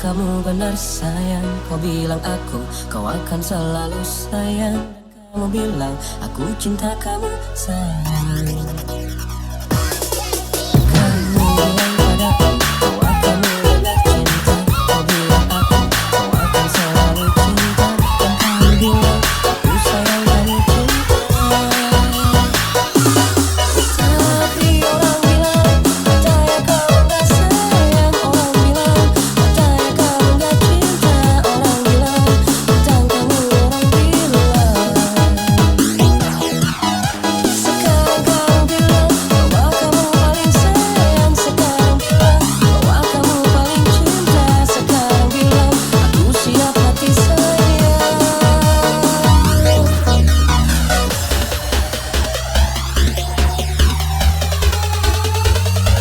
kamu benar sayang. Kau bilang kau akan selalu sayang. Kamu bilang aku cinta kamu sayang. Kamu bilang padaku kau akan benar cinta. Kau bilang kau akan selalu cinta. Dan kamu bilang aku sayang kamu cinta. Tapi orang bilang katanya kau gak sayang. Orang bilang katanya kau gak cinta. Orang bilang tentang kamu orang bilang. Sekarang kau bilang bahwa kamu paling sayang. Sekarang bilang bahwa kamu paling cinta. Sekarang bilang aku siap mati sayang.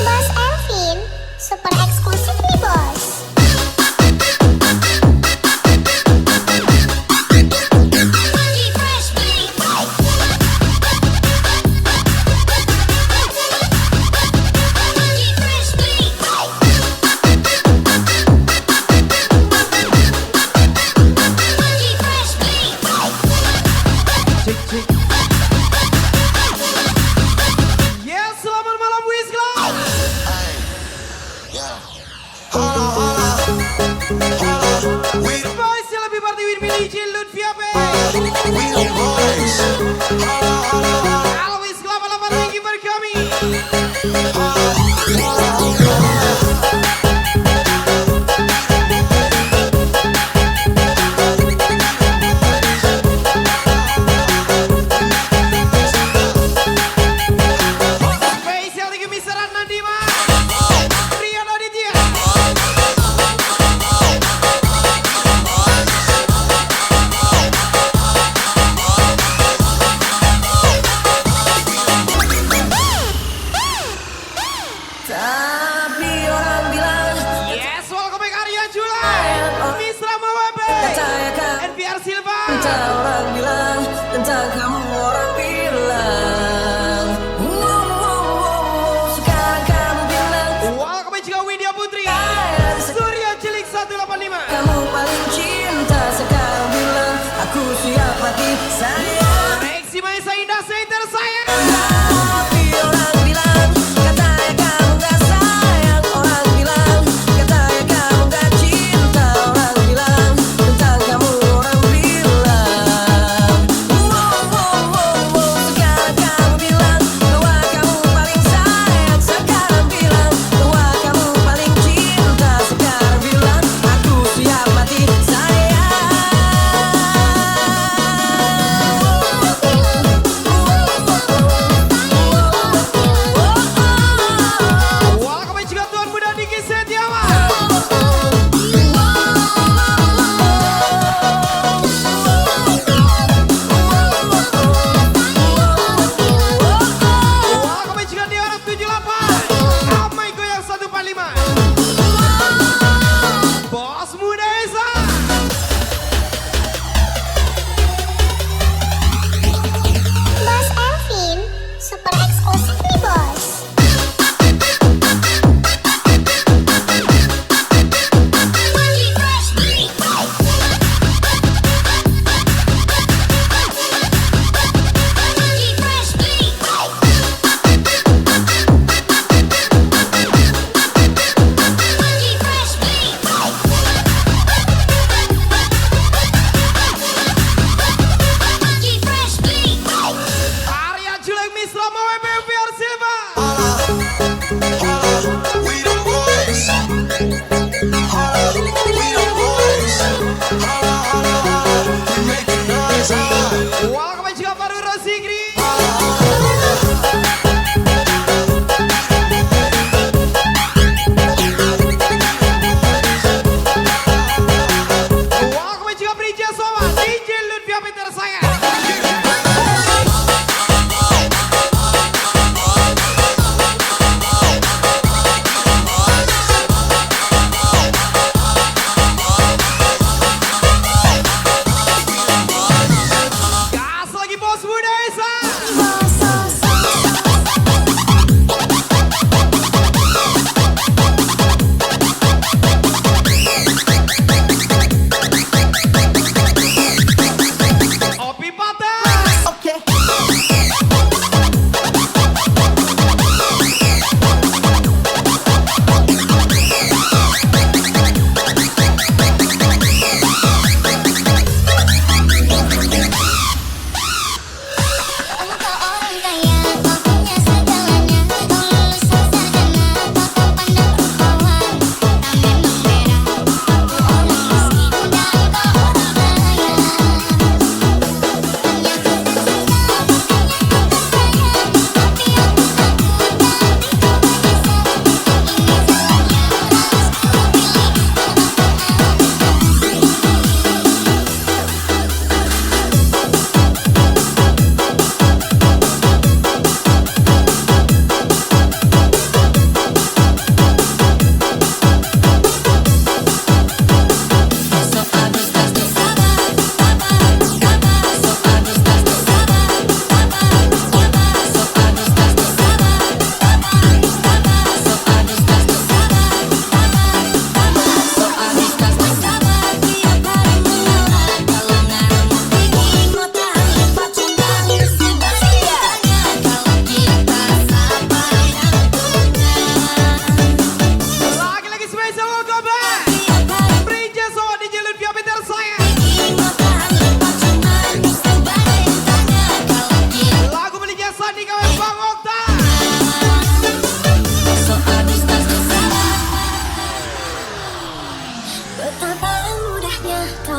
Bos Elvin, super eksklusif nih bos. Yes, selamat malam Wisla. Boys yang lebih party with me DJ Lutfi Ape. Halo Wisla, malam thank you for coming. Spesial thank you Mr. Nadima. Rian Aditya. Tapi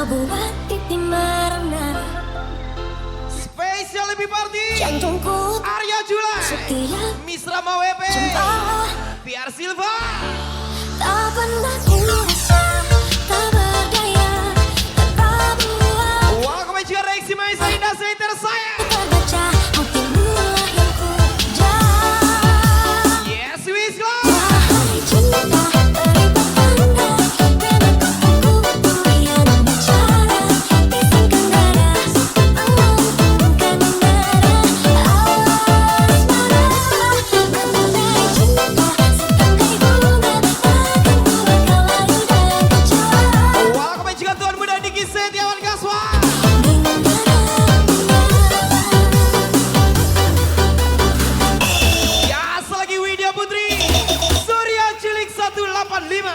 kau buat pipi merana. Spesial lebih party. Jantungku Arya Julai. setiap Misra WP. jumpa. Biar Silva. Tak pernah ku rasa tak berdaya, tak buat Welcome juga reaksi Maisa Indah Seiter saya. terbaca. Hatimu lah yang ku kejar. Yes, Wisla. Wahai cinta terikat tanda, kenapa aku pilihan bicara, bisingkan dada, bukan menara. Awas marah, mengenai cinta setangkai bunga, akan buat kau lalu dan kecewa. Welcome juga Tuan Muda Diki Setiawan Kaswa. Dengan Ya, selagi Widya Putri. Surya Cilik 185.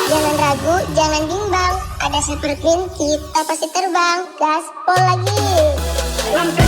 Jangan ragu, jangan bimbang. Ada Super Queen, kita pasti terbang. Gaspol lagi. Mister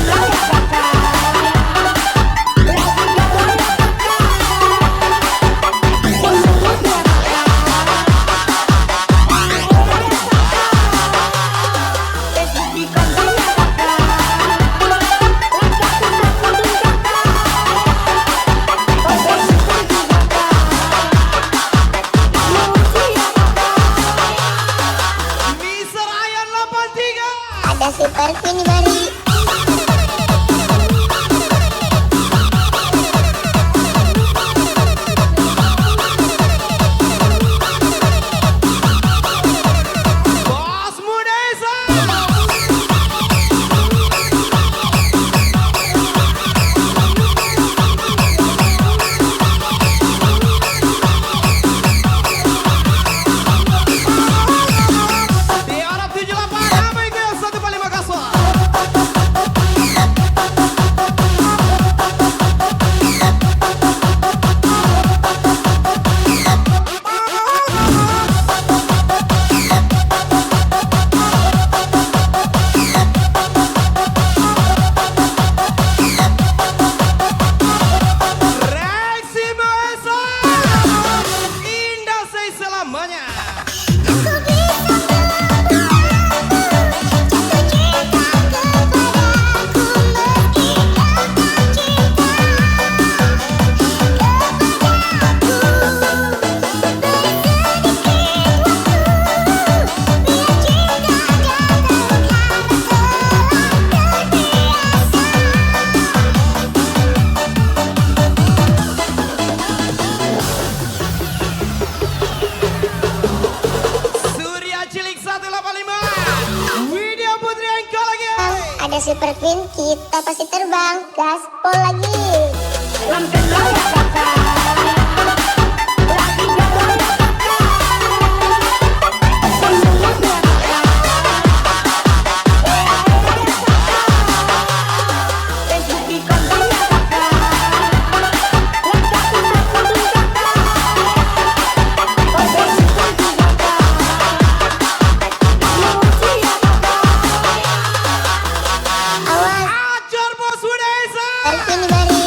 Ayan 83. Ada Super Queen di Bali. Bos Mudesa. Di Arab 78 Amai ke 1 Makassar. Reaksi Mesa. Indah saya selamanya. Surya Cilik 185. Widya Putri Engkau lagi. Ada Super Queen, kita pasti terbang. Gaspol lagi. Awas, Ajar Bos Mudesa. Super Queen di Bali.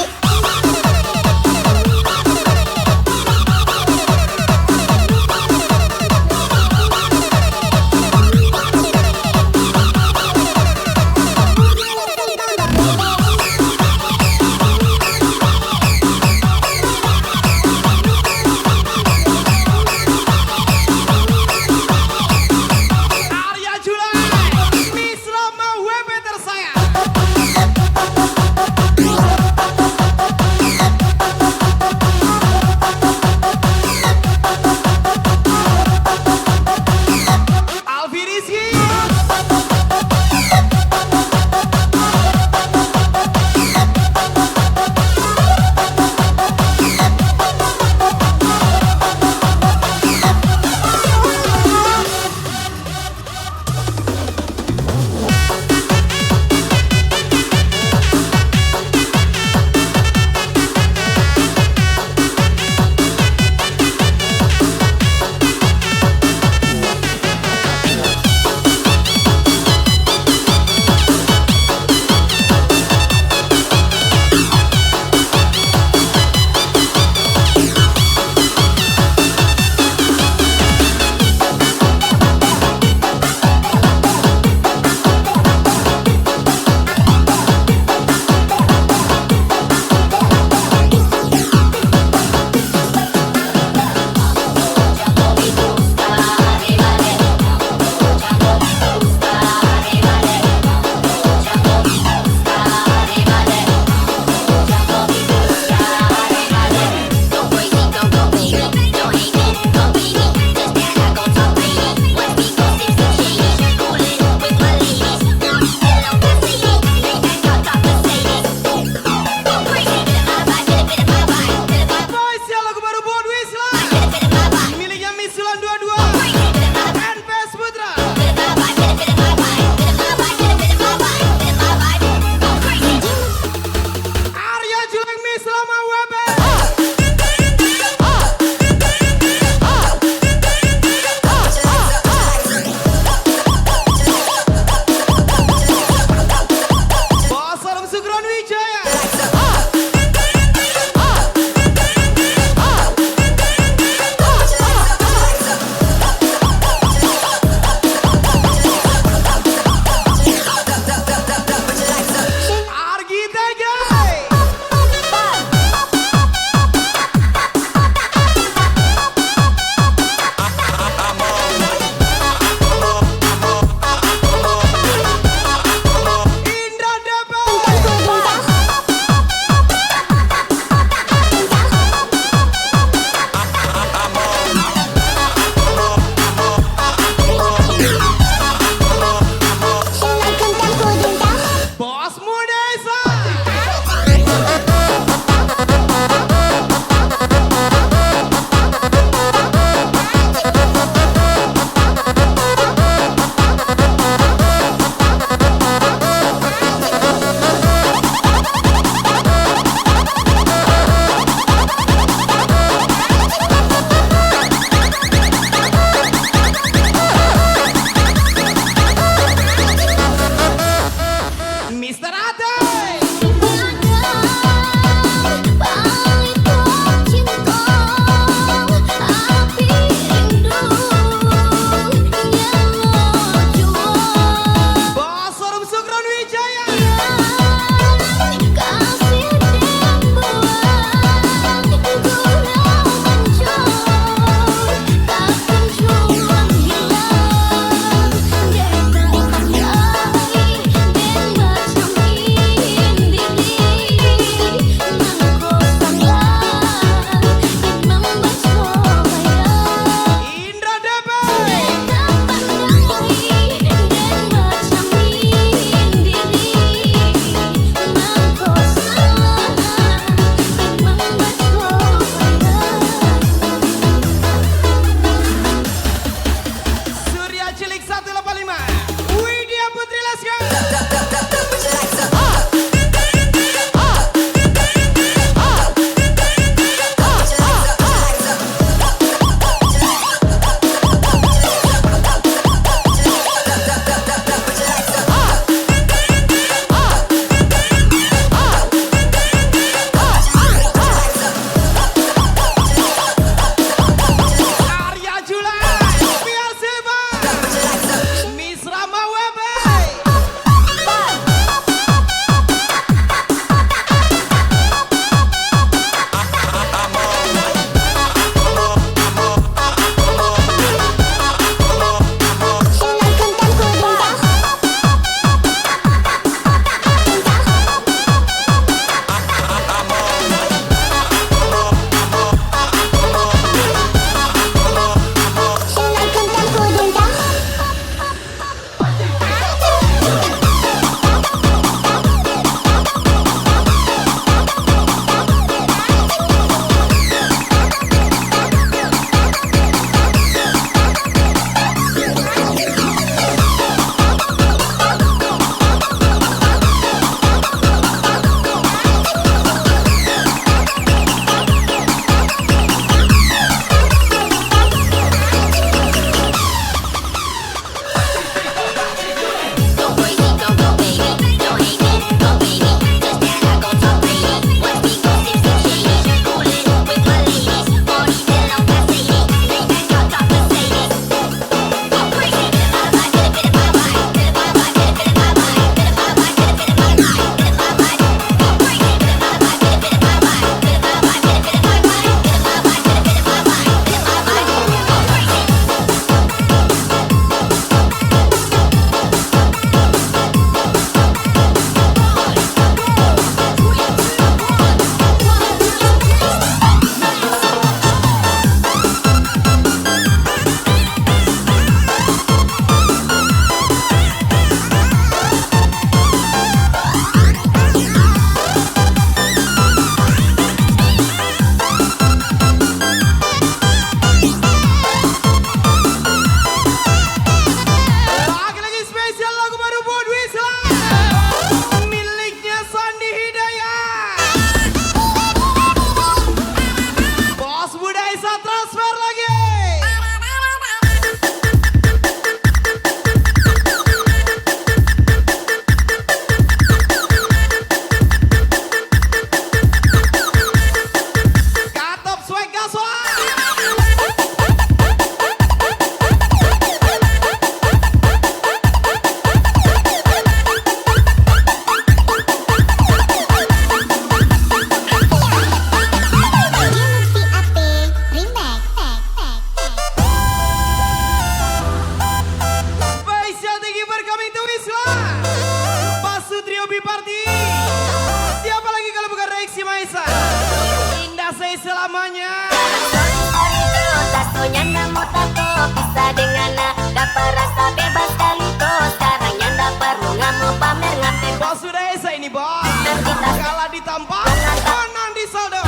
nyanda mau tato bisa dengan dapat rasa bebas kali tuh. Sekarang nyanda perlu nggak mau pamer nganten. Bos sudah esa ini bos. Kita Kalah ditampar, menang di saldo.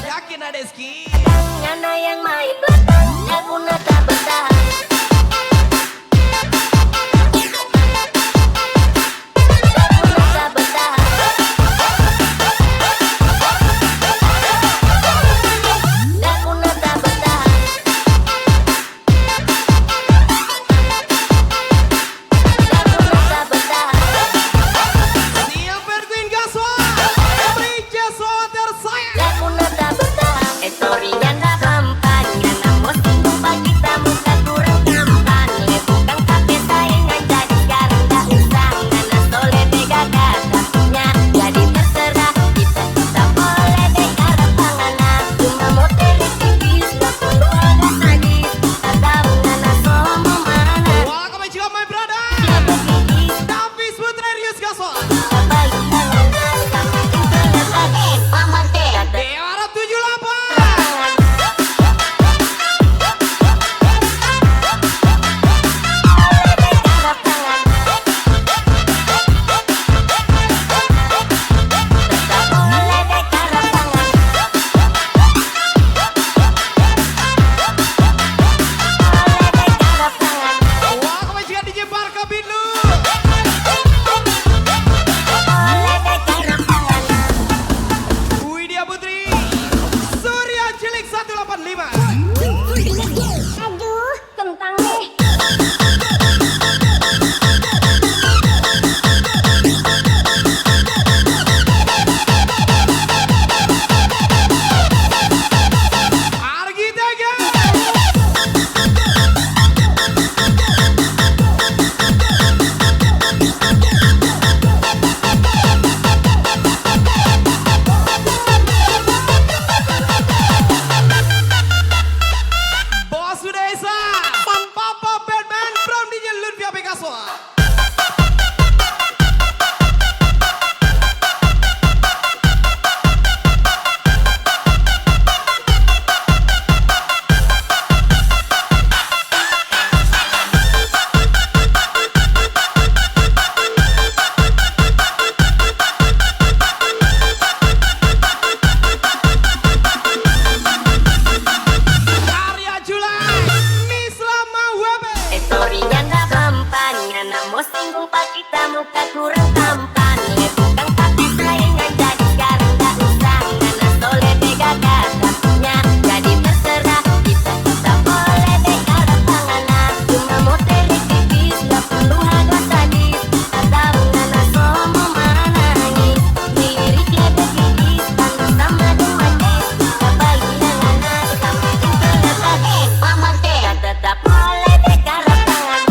Yakin ada ski. nyanda yang main belakang, aku nata bertahan. Siap Berguin Gaswa. Beri Soa tersayang. Story nyanda bampan, nyanda mau singgung bagi tamu kan kurang tampan. Bukan kafe saingan jadi sekarang tak usah. Ngana soleh bega katanya jadi terserah. Kita boleh dekat pangana. Cuma mau televisi gak perlu ada sadis. Tak tahu ngana somo mana. Welcome to my brother. Dia begini Davis Putrerius Gaswa. balik tangannya sama tinggal lagi. Mama teh Dewa 78. Welcome to DJ Barka Binlu. Widya Putri. Surya Cilik 185. Aduh, kentang deh. Argi Tega. Bos Desa. Papa Batman from DJ Lutfia Picasso. Arya Julai. Mislama Webe. Story nyanda bampan, nyanda mau singgung pakai tamu kan kurang tampan. Bukan tapi saingan jadi sekarang tak usah. Ngana soleh bega katanya jadi terserah. Kita boleh dekat pangana. Cuma mau televisi gak perlu ada sadis. Tak tahu ngana somo mana nih. Liriknya begini tanggung sama dumatis. Tak bagi ngana sama tinggal lagi. Mama teh tetap boleh dekat tangan.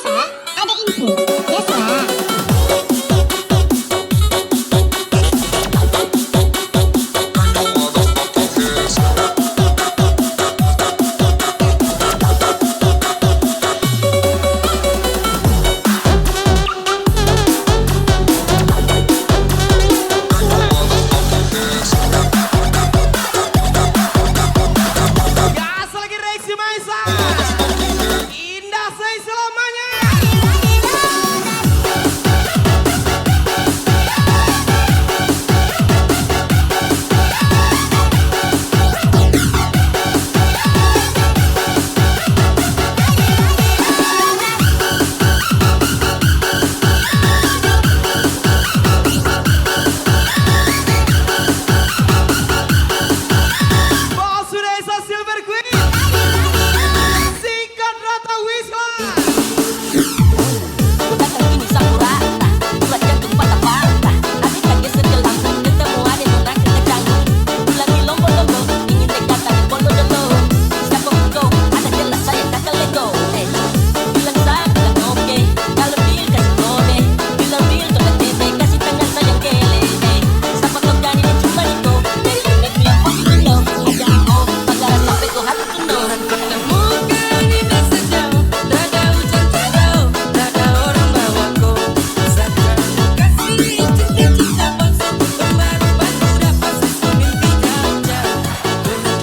biasa ada info. Biasalah. Gas lagi Rexy Maisa. Indah say selamanya. Bos Desa Silver Queen. Singkat Rata Wisma. Datang ini sakura, bulan jantung patah patah. Hati kaget segelang, ketemu ada nona kekejangan. Bulan di lombo-lombo, ingin dekatan bolo-dolo. Siapa kau, ada jelas saya kata lego. Bilang saya bilang oke, kalau bil kasih kode. Bilang bil ke PTT, kasih tangan sayang kele. Siapa kau jadi dan cuma niko, dari unit yang pasti lo. Jangan kau, agar sampai kau hati penuh. Ketemukan indah sejauh, dada hujan terau, dada orang bawaku. Saja kasih cinta-cinta maksudku kemarin baru dapat sesuatu mimpi jauh-jauh.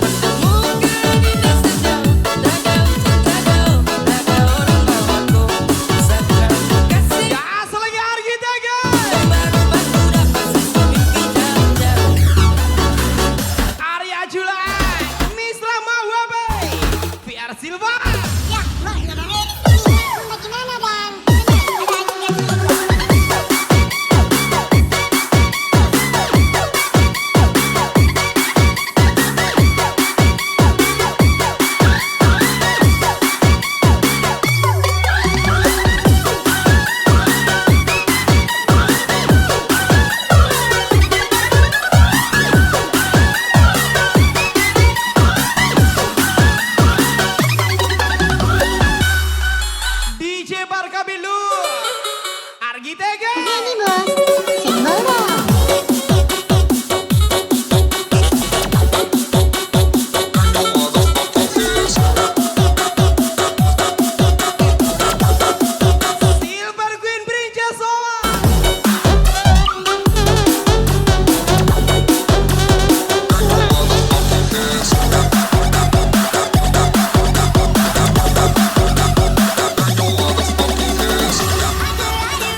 Ketemukan indah sejauh, dada hujan terau, dada orang bawaku. Saja kasih Gas lagi Argitega. baru dapat sesuatu mimpi jauh-jauh. Arya Julai. Misra Mawabe. VR Silva. Ya, Mbak, ada Rex ini. Bagaimana, Bang? DJ Barkabilu. Argitega. Ini, Bos. Simbol dong. Silver Queen Princess Soa.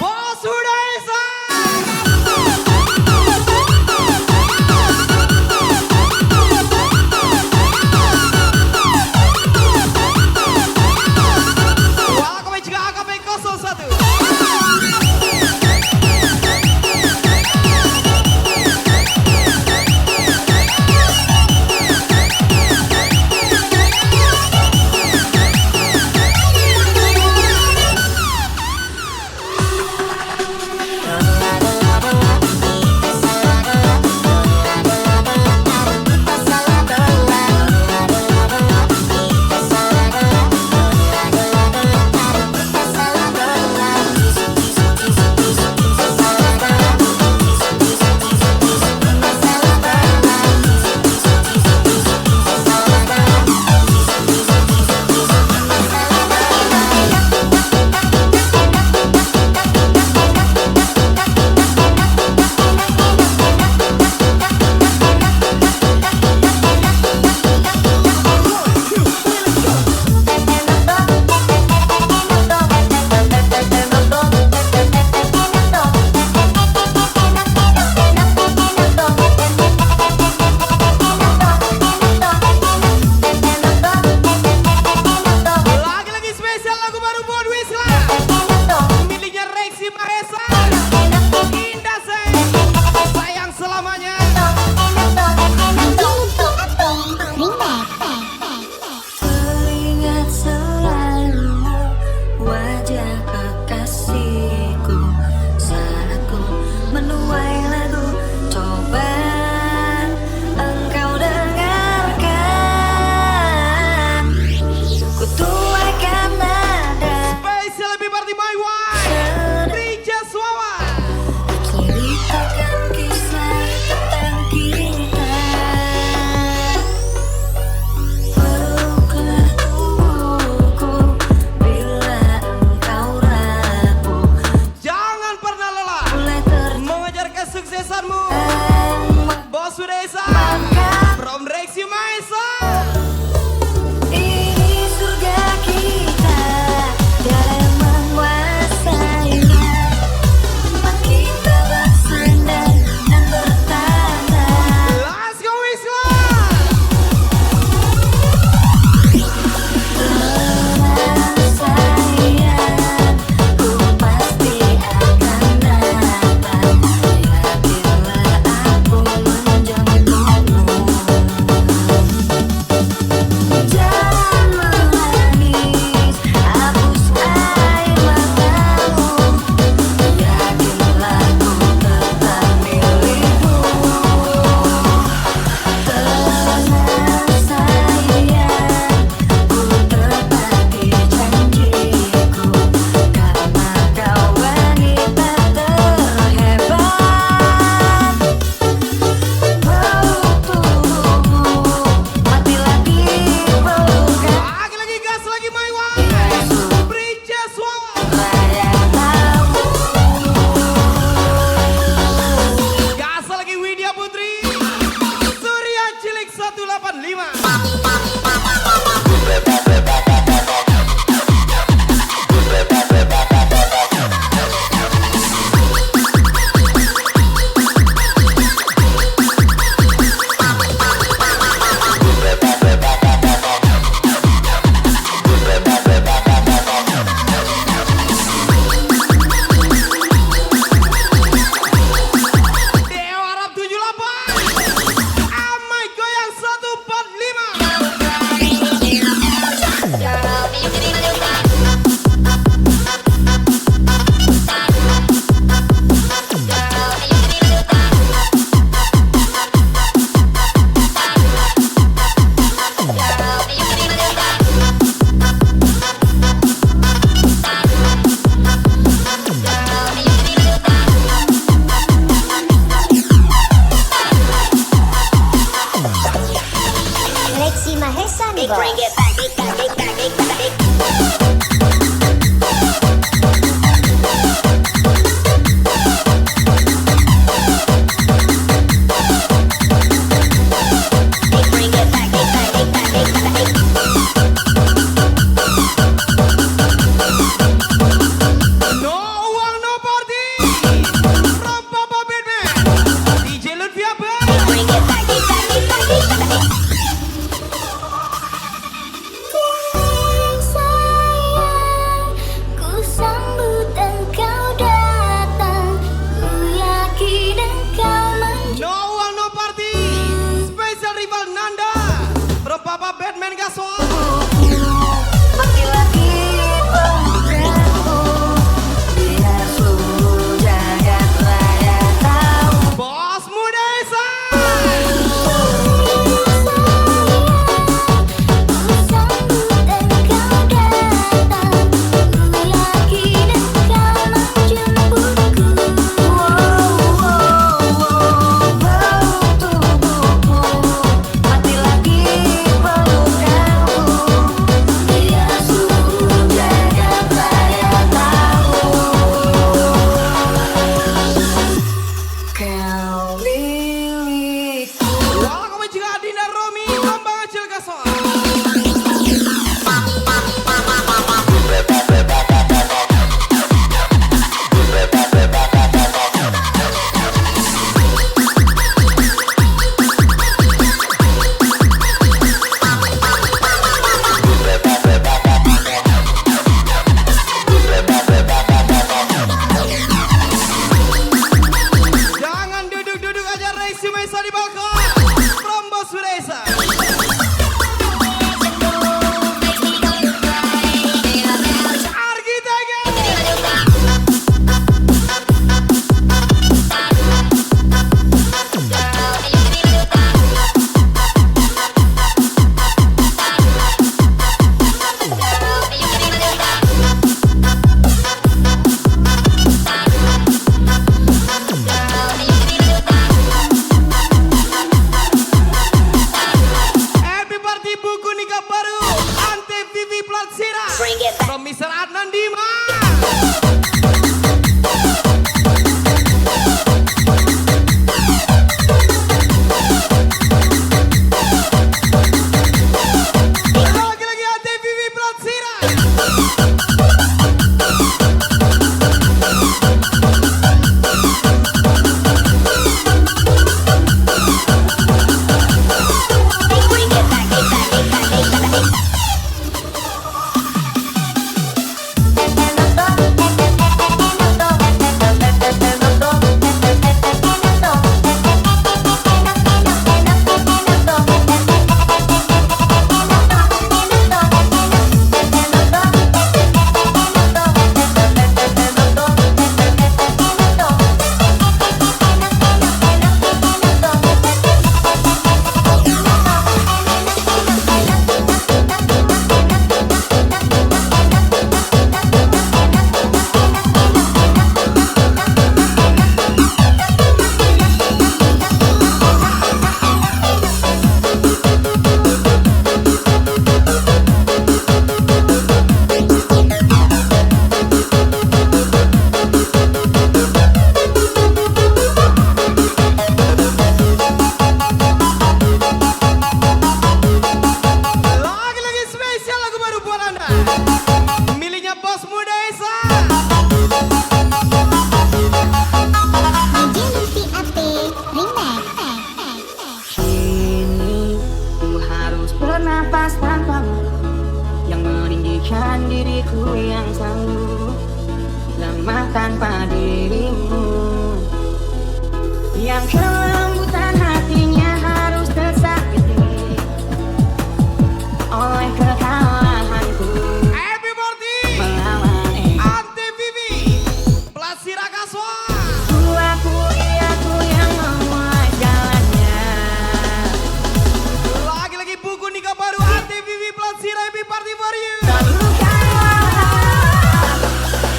Bos Desa. Welcome juga AKP 01. tanpa dirimu, yang kelembutan hatinya harus tersakiti oleh kekalahanku. Happy birthday Melawan Ante Vivi Plasira Kaswa. aku yang memulai jalannya. Lagi-lagi buku nikah baru Ante Vivi Plasira. Happy party for you.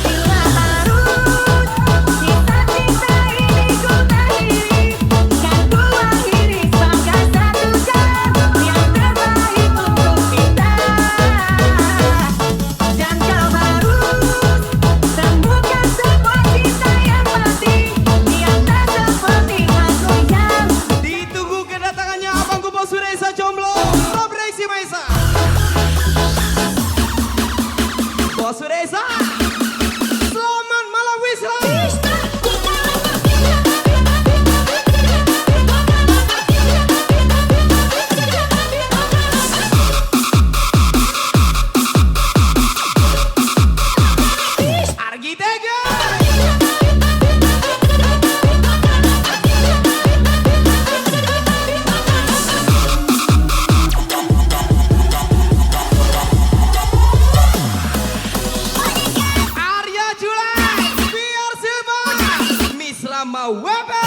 Bila harus cinta ini ku akhiri, kan ku akhiri sebagai satu jalan yang terbaik untuk kita. Dan kau harus temukan sebuah cinta yang mati, yang tak seperti aku yang Ditunggu kedatangannya abangku Bos Reza Jomblo Rob Rezi Maisa. Bos Reza, selamat malam Wisla. Argitega. Arya Julai, Biar Silva, Miss Rama Weber.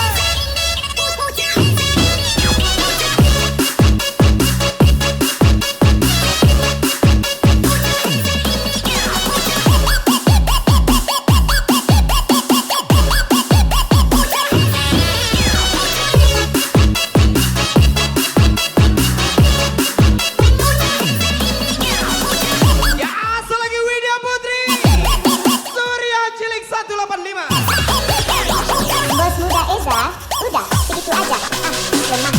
Ya, asal lagi Widya Putri, Surya Cilik 185. Bos muda Eza, udah segitu aja. Lemah.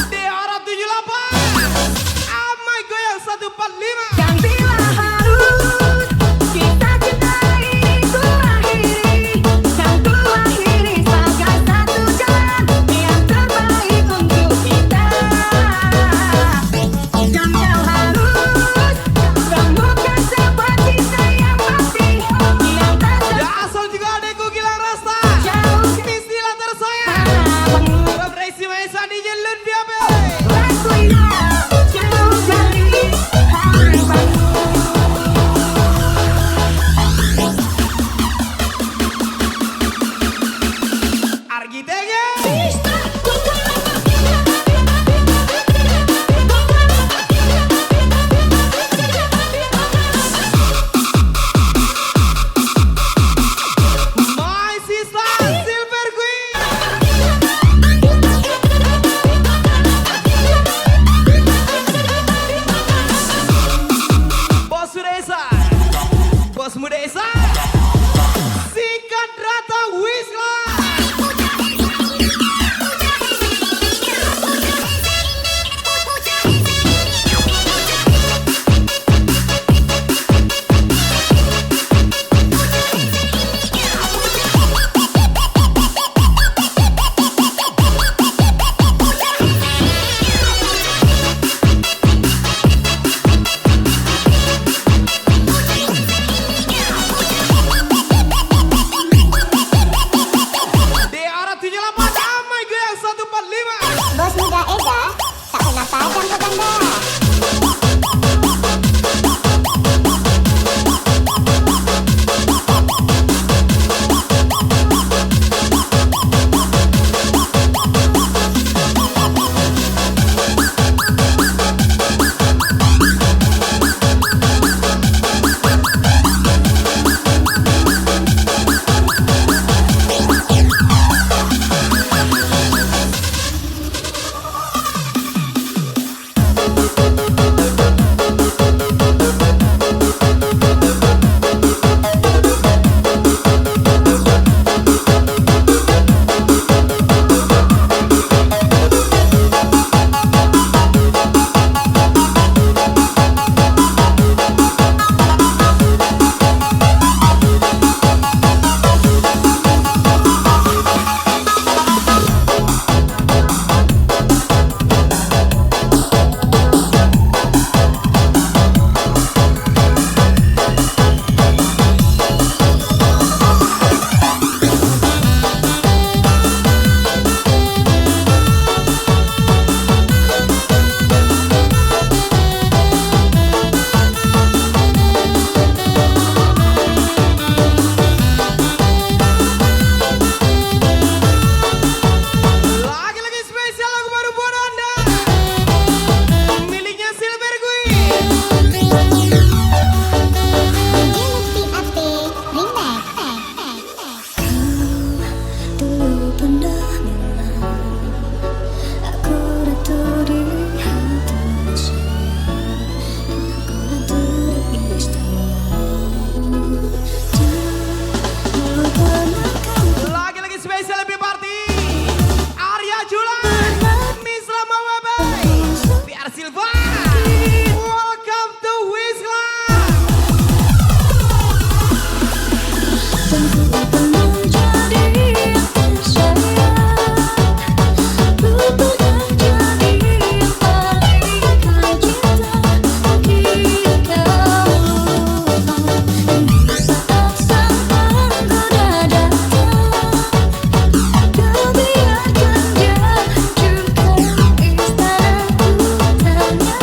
Deara 78, Amai Goyang 145. Dan bila harus cinta ini ku akhiri, kan ku akhiri sebagai satu jalan yang terbaik untuk kita. Dan kau harus temukan sebuah cinta yang mati, yang tak Ya, asal juga adekku Gilang Rasta, jauh Miss Dila tersayang, sepanjang Rob Rezi Maisa DJ Ludwig Abe. waktu jauh dari harapanku. Argitega. My sister Silver Queen. Bos Reza, Bos Muda Esa, Sikat Rata Wisla. Deara 78, Amai Goyang 145. Bos muda Eza, tak pernah padam ke Banda. Silvan. Welcome to Wisla. Tentu menjadi yang tersayang, lupakan jadi yang paling kau cinta. Kini kau di saat sang penggoda datang, kau biarkan dia hancurkan istanaku. Tanya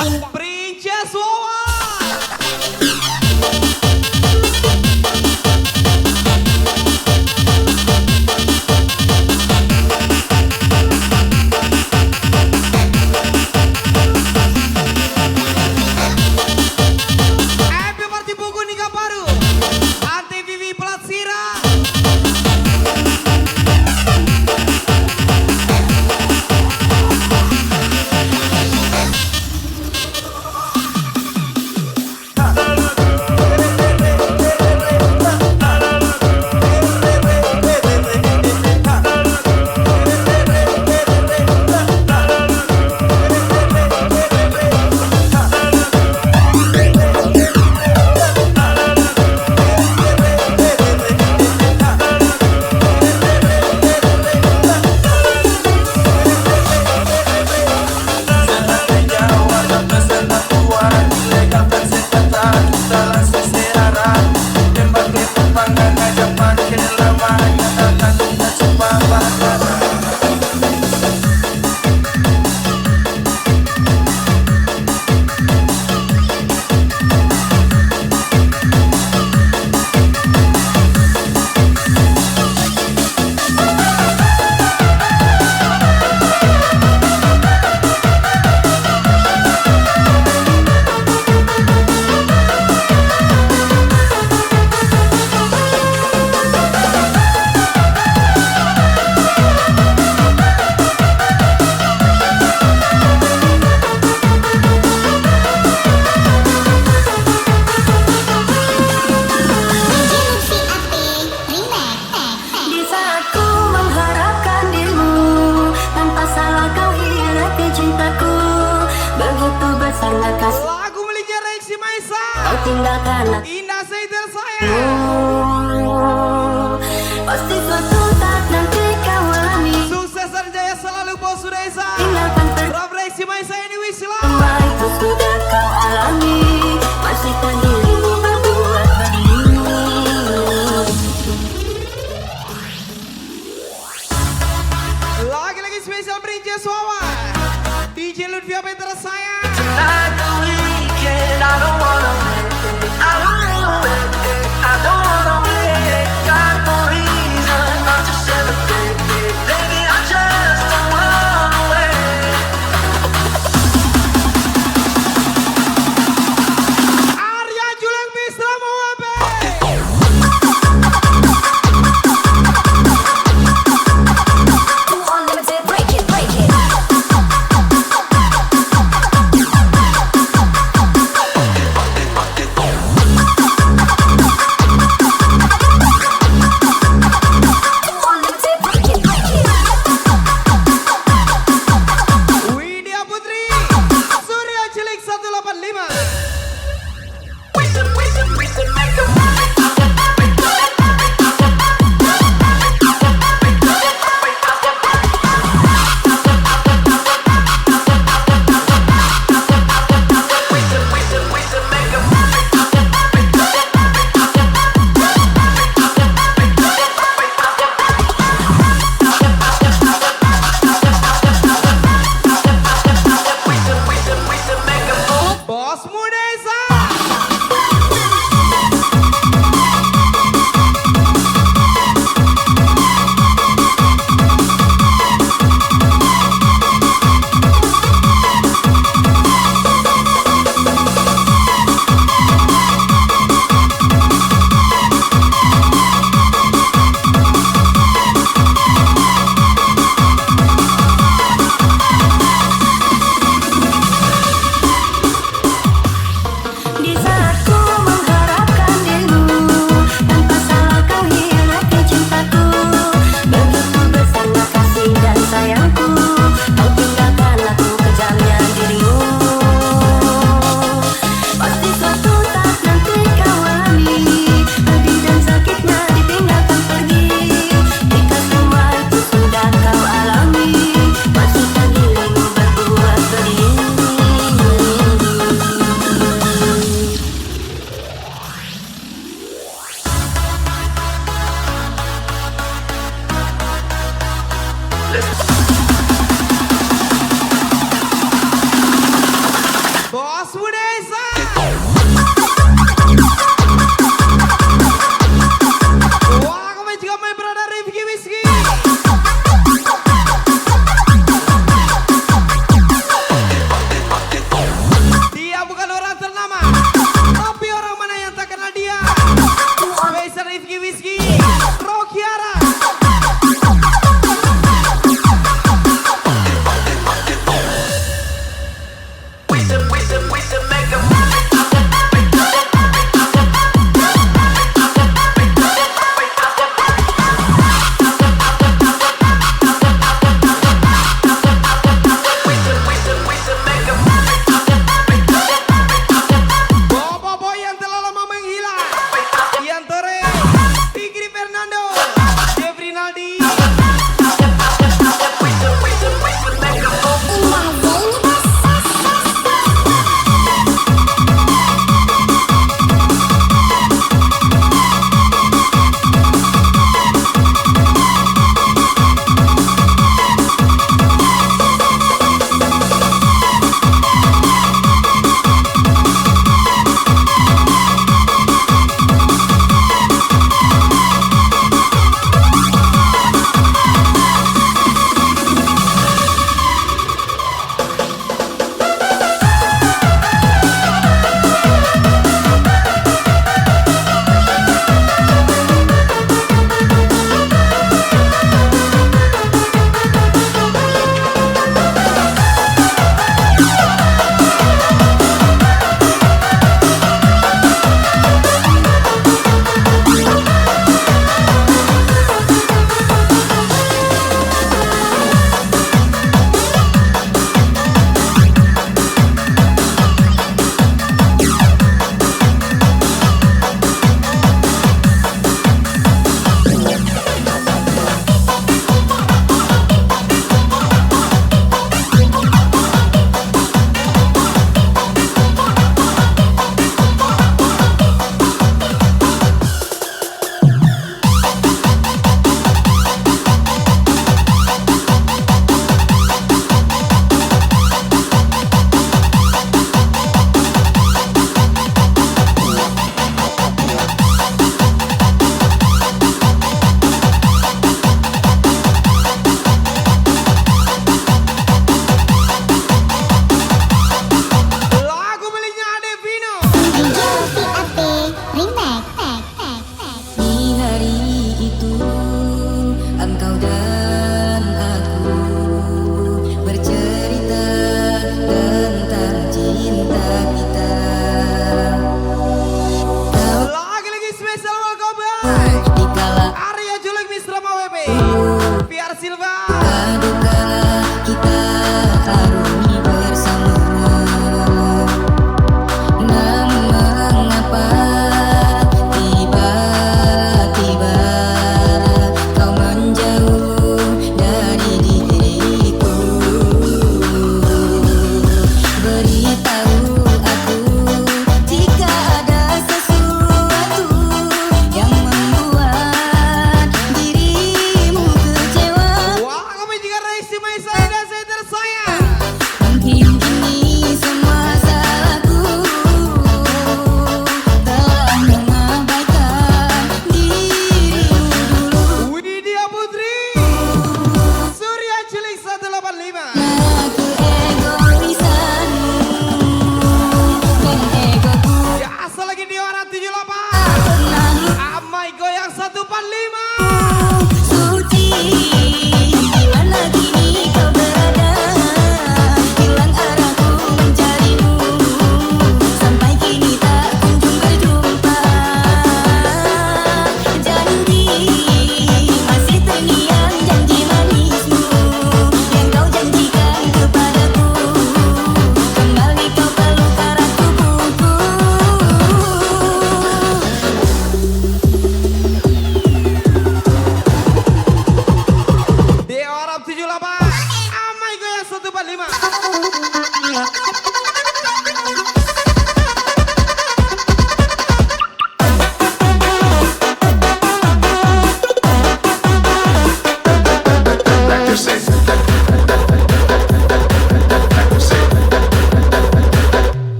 Indah. Princess Wawan. Happy Party Buku nikah baru. Ante Vivi Platsira. Di saat ku mengharapkan dirimu, tanpa salah kau hianati cintaku. Begitu besarnya kasih Lagu miliknya Rexy Maisa. kau tinggalkan aku. Indah Seider saya. Pasti suatu saat nanti kau alami. Sukses dan jaya selalu Bos Reza. Tinggalkan Rob Rexy Maisa ini Wisla. semua itu sudah kau alami. Masihkah dirimu berbuat begini? Lagi-lagi spesial Princess Wawan. DJ Lutfi Petra saya. Arya Julian Bisra Moabe. Unlimited, break it, break it. Unlimited, break it, break it. Widya Putri. Surya Cilik 185. Bos Mudesa.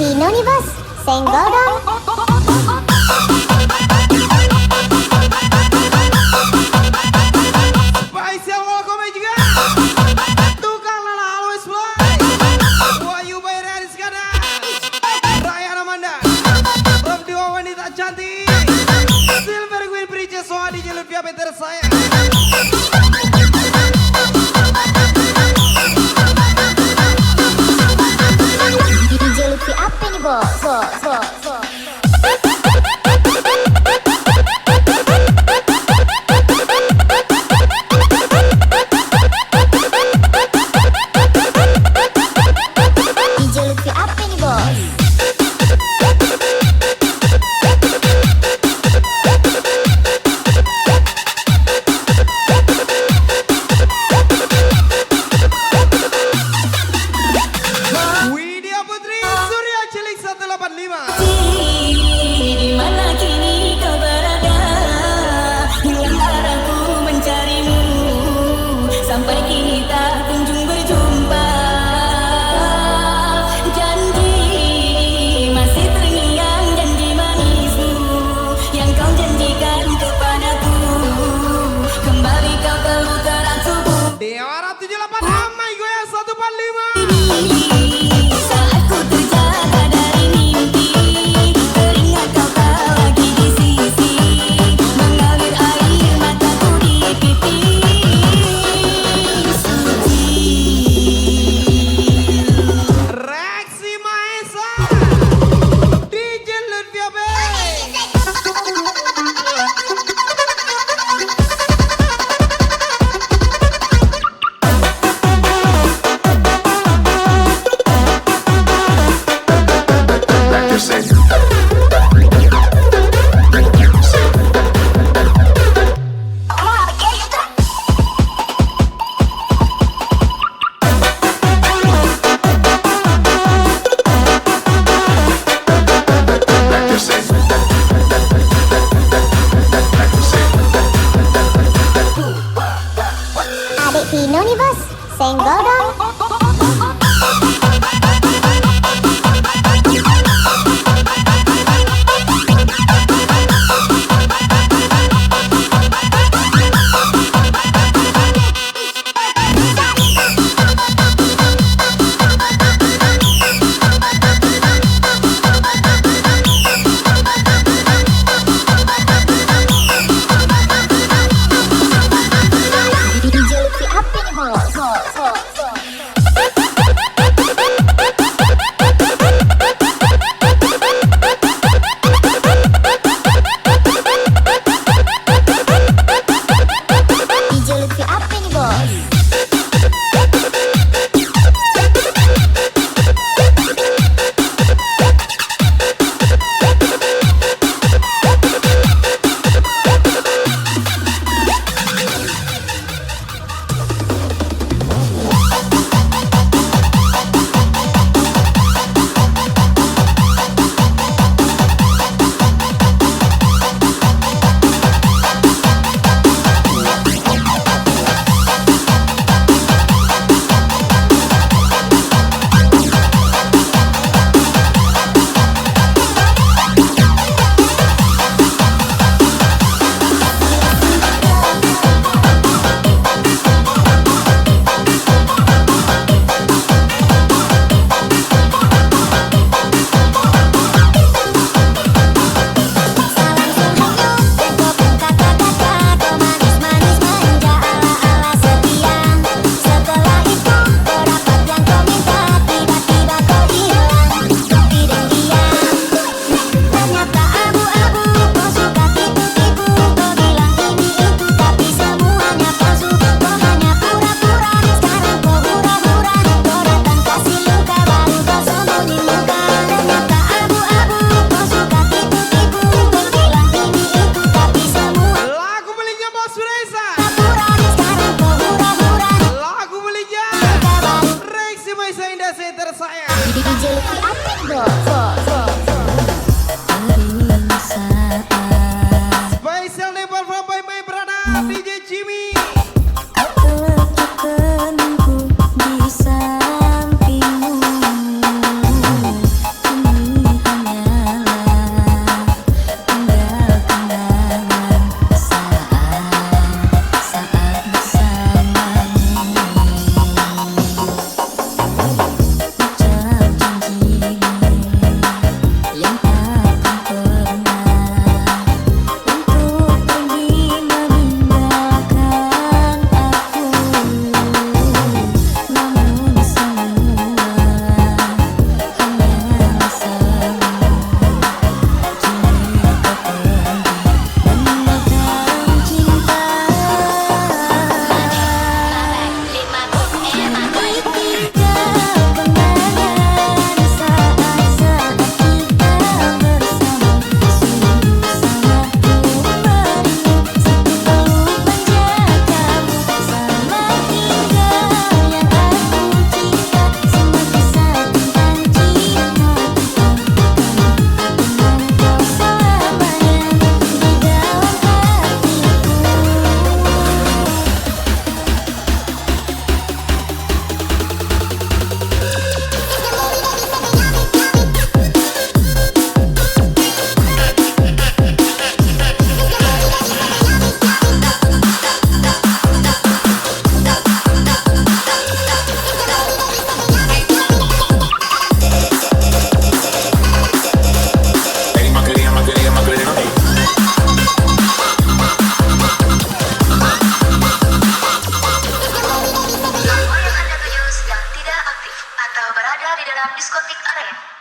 Vino nih bos, senggol dong. Spesial welcome juga tukang lala always fly Wahyu Bayar Iskandar Raya Amanda Rob dua wanita cantik Silver Queen Princess Sohadi Lutfi Peter saya DJ Lutfi apa nih bos? DJ Lutfi apa nih bos? Widya Putri Surya Cilik 185 Di mana kini kau berada? Hilang arahku mencarimu, sampai kini tak kunjung berjumpa. Janji masih terngiang, janji manismu yang kau janjikan kepadaku. Kembali kau terluka tubuh. Dewa 78 Amai Goyang 145 Saat ku terjaga dari mimpi, teringat kau tak lagi di sisi, mengalir air mataku di pipi suci. Reaksi Maesa DJ Lutfi Abe Adik Vino nih bos, senggol dong. DJ Lutfi apa nih bos? DJ Lutfi apa nih bos? di dalam diskotik arena.